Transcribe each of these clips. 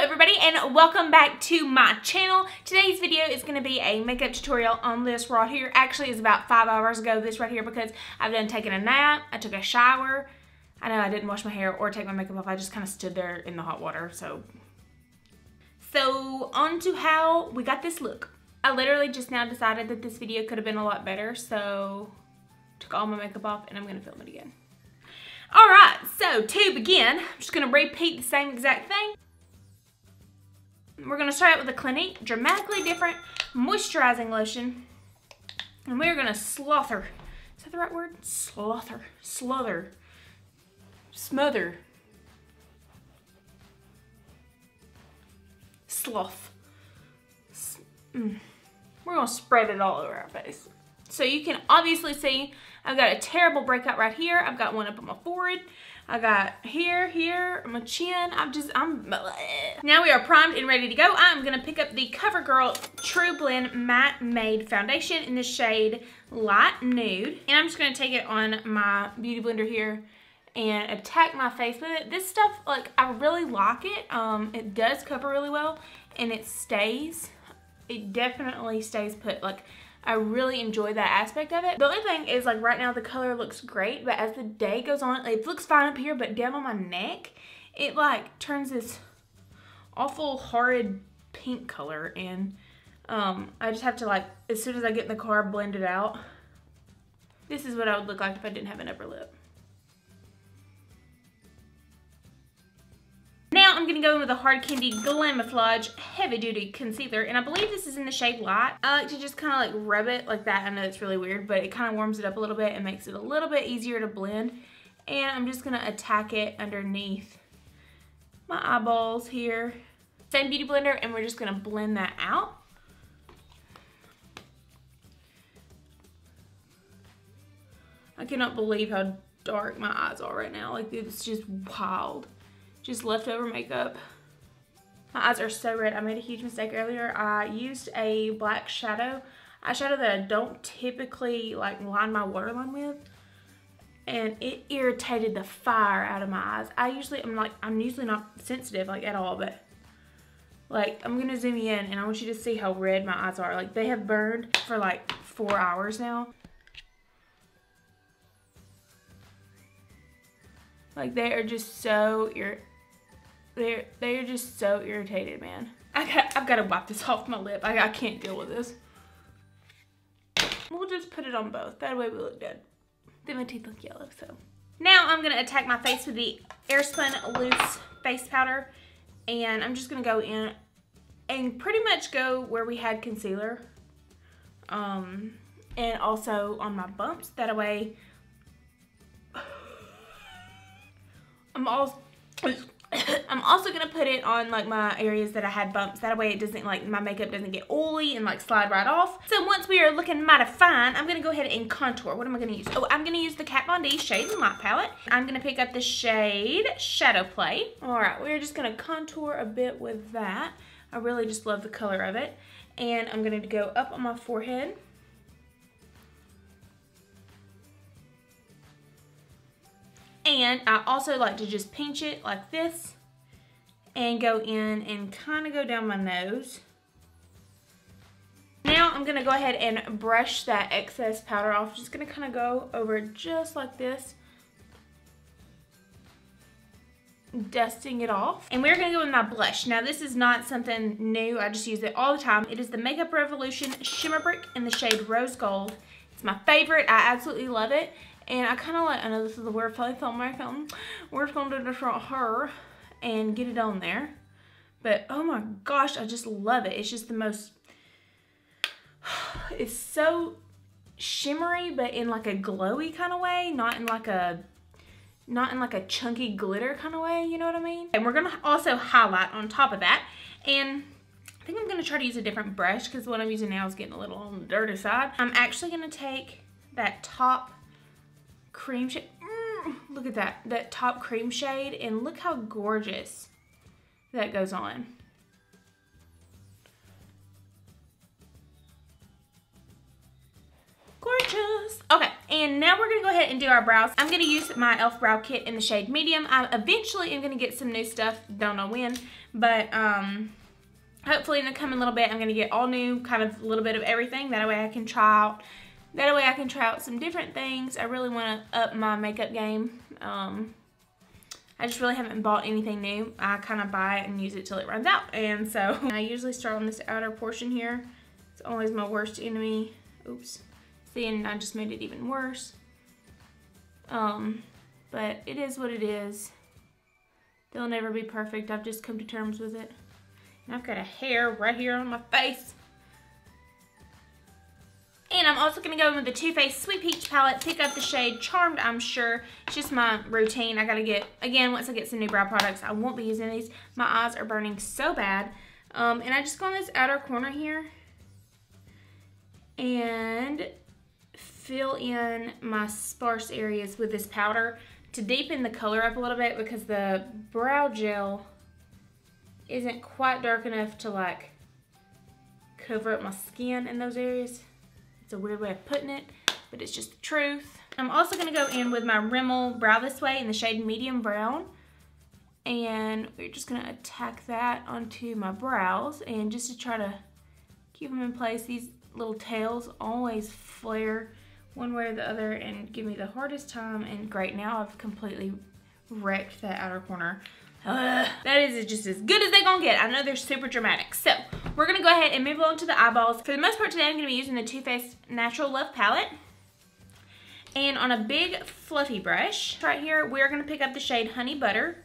everybody, and welcome back to my channel. Today's video is going to be a makeup tutorial on this right here. Actually, it's about 5 hours ago, this right here, because I've done taken a nap, I took a shower. I know I didn't wash my hair or take my makeup off. I just kind of stood there in the hot water. So on to how we got this look. I literally just now decided that this video could have been a lot better, so took all my makeup off and I'm going to film it again. Alright, so to begin, I'm just going to repeat the same exact thing. We're going to start out with the Clinique Dramatically Different Moisturizing Lotion. And we're going to slother. Is that the right word? Slother. Slother. Smother. Sloth. We're going to spread it all over our face. So you can obviously see I've got a terrible breakout right here. I've got one up on my forehead. I got here, my chin. Now we are primed and ready to go. I'm going to pick up the CoverGirl True Blend Matte Made Foundation in the shade Light Nude. And I'm just going to take it on my beauty blender here and attack my face with it. This stuff, like, I really like it. It does cover really well and it stays. It definitely stays put. Like, I really enjoy that aspect of it. The only thing is, like, right now the color looks great, but as the day goes on, it looks fine up here, but down on my neck, it like turns this awful horrid pink color, and I just have to, like, as soon as I get in the car, blend it out. This is what I would look like if I didn't have an upper lip. Now I'm going to go in with a Hard Candy Glamouflage Heavy Duty Concealer, and I believe this is in the shade Light. I like to just kind of like rub it like that. I know it's really weird, but it kind of warms it up a little bit and makes it a little bit easier to blend. And I'm just going to attack it underneath my eyeballs here. Same beauty blender, and we're just going to blend that out. I cannot believe how dark my eyes are right now. Like, it's just wild. Just leftover makeup. My eyes are so red. I made a huge mistake earlier. I used a black eyeshadow that I don't typically like line my waterline with, and it irritated the fire out of my eyes. I'm usually not sensitive like at all, but like, I'm gonna zoom in and I want you to see how red my eyes are. Like, they have burned for like 4 hours now. Like, they are just so they're just so irritated, man. I've got to wipe this off my lip. I can't deal with this. We'll just put it on both. That way we look good. Then my teeth look yellow, so. Now I'm going to attack my face with the Airspun Loose Face Powder. And I'm just going to go in and pretty much go where we had concealer. And also on my bumps. That way I'm also going to put it on like my areas that I had bumps. That way it doesn't, like, my makeup doesn't get oily and like slide right off. So once we are looking mighty fine, I'm going to go ahead and contour. What am I going to use? Oh, I'm going to use the Kat Von D Shade and Light palette. I'm going to pick up the shade Shadow Play. Alright, we're just going to contour a bit with that. I really just love the color of it. And I'm going to go up on my forehead. And I also like to just pinch it like this and go in and kind of go down my nose. Now I'm going to go ahead and brush that excess powder off. Just going to kind of go over just like this, dusting it off. And we're going to go with my blush. Now, this is not something new. I just use it all the time. It is the Makeup Revolution Shimmer Brick in the shade Rose Gold. It's my favorite. I absolutely love it. And I kind of like, I know this is the weird place on my phone. We're just going to do this right here and get it on there. But oh my gosh, I just love it. It's just the most, it's so shimmery, but in like a glowy kind of way. Not in like a chunky glitter kind of way, you know what I mean? And we're going to also highlight on top of that. And I think I'm going to try to use a different brush because what I'm using now is getting a little on the dirty side. I'm actually going to take that top cream shade. Look at that top cream shade, and look how gorgeous that goes on. Gorgeous. Okay, And now we're gonna go ahead and do our brows. I'm gonna use my e.l.f. brow kit in the shade medium. I eventually am gonna get some new stuff, don't know when, but hopefully in the coming little bit I'm gonna get all new, kind of a little bit of everything. That way I can try out some different things. I really wanna up my makeup game. I just really haven't bought anything new. I kind of buy it and use it till it runs out. And so I usually start on this outer portion here. It's always my worst enemy. Oops. See, and I just made it even worse. But it is what it is. They'll never be perfect. I've just come to terms with it. And I've got a hair right here on my face. And I'm also going to go in with the Too Faced Sweet Peach palette, pick up the shade Charmed, I'm sure. It's just my routine. I got to get, again, once I get some new brow products, I won't be using these. My eyes are burning so bad. And I just go in this outer corner here and fill in my sparse areas with this powder to deepen the color up a little bit, because the brow gel isn't quite dark enough to like cover up my skin in those areas. It's a weird way of putting it, but it's just the truth. I'm also going to go in with my Rimmel Brow This Way in the shade Medium Brown. And we're just going to attack that onto my brows. And just to try to keep them in place, these little tails always flare one way or the other and give me the hardest time. And great, now I've completely wrecked that outer corner. That is just as good as they're gonna get. I know they're super dramatic. So we're gonna go ahead and move on to the eyeballs. For the most part today, I'm gonna be using the Too Faced Natural Love palette. And on a big fluffy brush right here, we're gonna pick up the shade Honey Butter.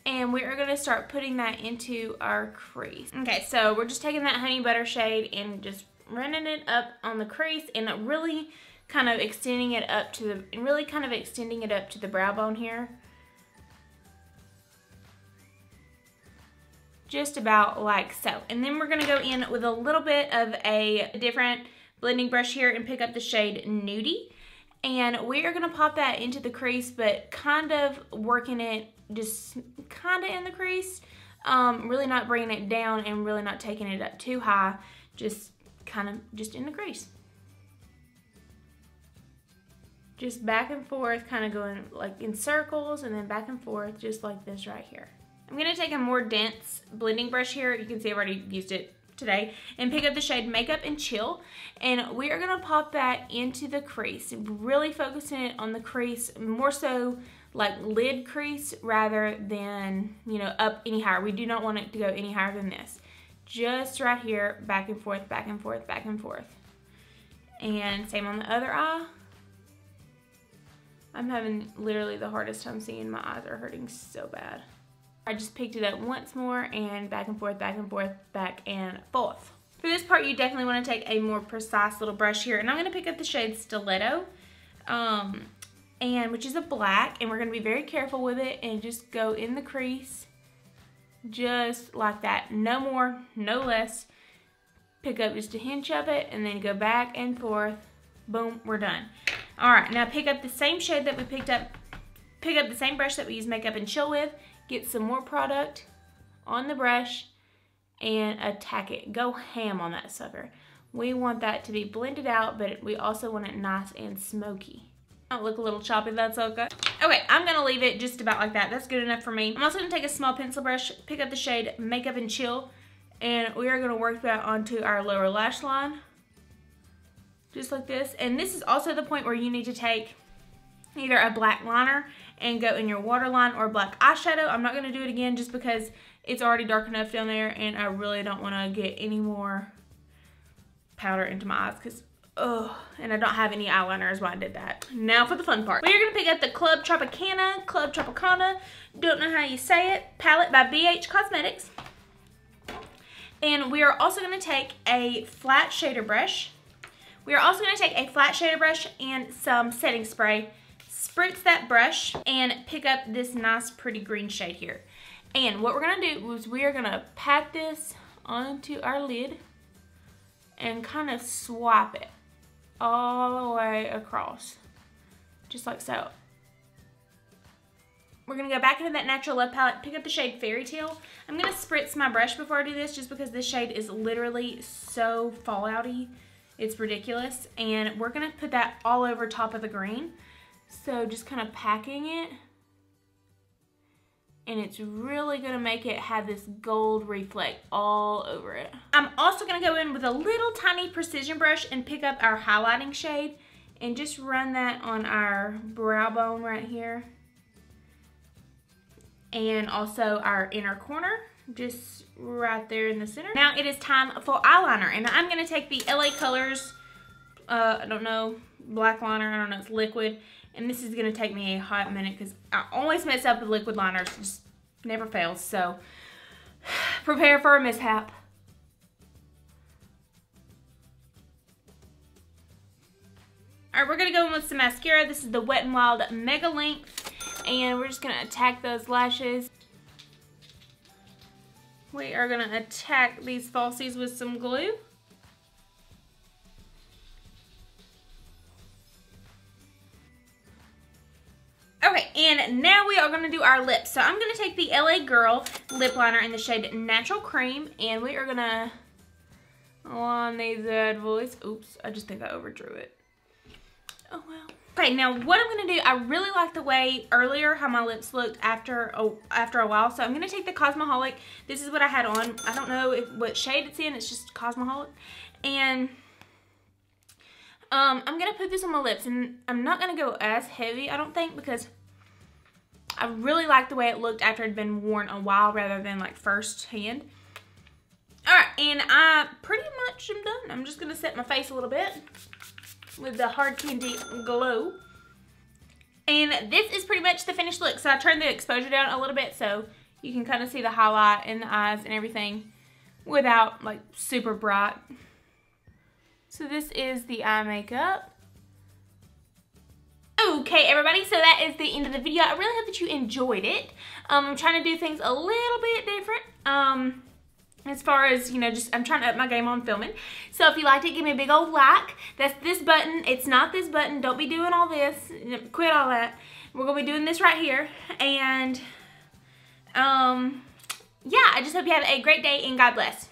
And we are gonna start putting that into our crease. Okay, so we're just taking that Honey Butter shade and just running it up on the crease and really kind of extending it up to the brow bone here. Just about like so. And then we're gonna go in with a little bit of a different blending brush here and pick up the shade Nudie. And we are gonna pop that into the crease, but kind of working it just kind of in the crease. Really not bringing it down and really not taking it up too high. Just kind of just in the crease. Just back and forth, kind of going like in circles and then back and forth, just like this right here. I'm going to take a more dense blending brush here. You can see I've already used it today. And pick up the shade Makeup and Chill. And we are going to pop that into the crease. Really focusing it on the crease, more so like lid crease rather than, you know, up any higher. We do not want it to go any higher than this. Just right here, back and forth, back and forth, back and forth. And same on the other eye. I'm having literally the hardest time seeing. My eyes are hurting so bad. I just picked it up once more and back and forth, back and forth, back and forth. For this part, you definitely want to take a more precise little brush here. And I'm going to pick up the shade Stiletto, which is a black. And we're going to be very careful with it and just go in the crease. Just like that. No more, no less. Pick up just a hinge of it and then go back and forth. Boom, we're done. Alright, now pick up the same shade that we picked up. Pick up the same brush that we used Makeup and Chill with. Get some more product on the brush and attack it. Go ham on that sucker. We want that to be blended out, but we also want it nice and smoky. Might look a little choppy, that's okay. Okay, I'm gonna leave it just about like that. That's good enough for me. I'm also gonna take a small pencil brush, pick up the shade Makeup and Chill, and we are gonna work that onto our lower lash line. Just like this. And this is also the point where you need to take either a black liner and go in your waterline or black eyeshadow. I'm not going to do it again just because it's already dark enough down there and I really don't want to get any more powder into my eyes because, and I don't have any eyeliner is why I did that. Now for the fun part. We are going to pick up the Club Tropicana, don't know how you say it, palette by BH Cosmetics. And we are also going to take a flat shader brush. We are also going to take a flat shader brush and some setting spray. Spritz that brush and pick up this nice pretty green shade here. And what we're going to do is we are going to pat this onto our lid and kind of swap it all the way across. Just like so. We're going to go back into that Natural Love palette, pick up the shade Fairy Tale. I'm going to spritz my brush before I do this just because this shade is literally so fallouty It's ridiculous. And we're gonna put that all over top of the green. So just kind of packing it. And it's really gonna make it have this gold reflect all over it. I'm also gonna go in with a little tiny precision brush and pick up our highlighting shade and just run that on our brow bone right here. And also our inner corner, just right there in the center. Now it is time for eyeliner, and I'm gonna take the LA Colors, I don't know, black liner, I don't know, it's liquid. And this is gonna take me a hot minute because I always mess up with liquid liners, just never fails. So prepare for a mishap. All right, we're gonna go in with some mascara. This is the Wet n Wild Mega Length, and we're just gonna attack those lashes. We are gonna attack these falsies with some glue. Okay, and now we are gonna do our lips. So I'm gonna take the LA Girl lip liner in the shade Natural Cream, and we are gonna on these bad boys. Oops, I just think I overdrew it. Oh well. Okay, now what I'm gonna do, I really like the way earlier how my lips looked after a while. So I'm gonna take the Cosmoholic. This is what I had on. I don't know what shade it's in. It's just Cosmoholic, and I'm gonna put this on my lips, and I'm not gonna go as heavy, I don't think, because I really like the way it looked after it had been worn a while rather than like first hand. Alright, and I pretty much am done. I'm just gonna set my face a little bit with the Hard Candy Glow. And this is pretty much the finished look. So I turned the exposure down a little bit so you can kind of see the highlight in the eyes and everything without like super bright. So this is the eye makeup. Okay, everybody, so that is the end of the video. I really hope that you enjoyed it. I'm trying to do things a little bit different. As far as, you know, just I'm trying to up my game on filming. So if you liked it, give me a big old like. That's this button. It's not this button. Don't be doing all this. Quit all that. We're going to be doing this right here. And, yeah, I just hope you have a great day and God bless.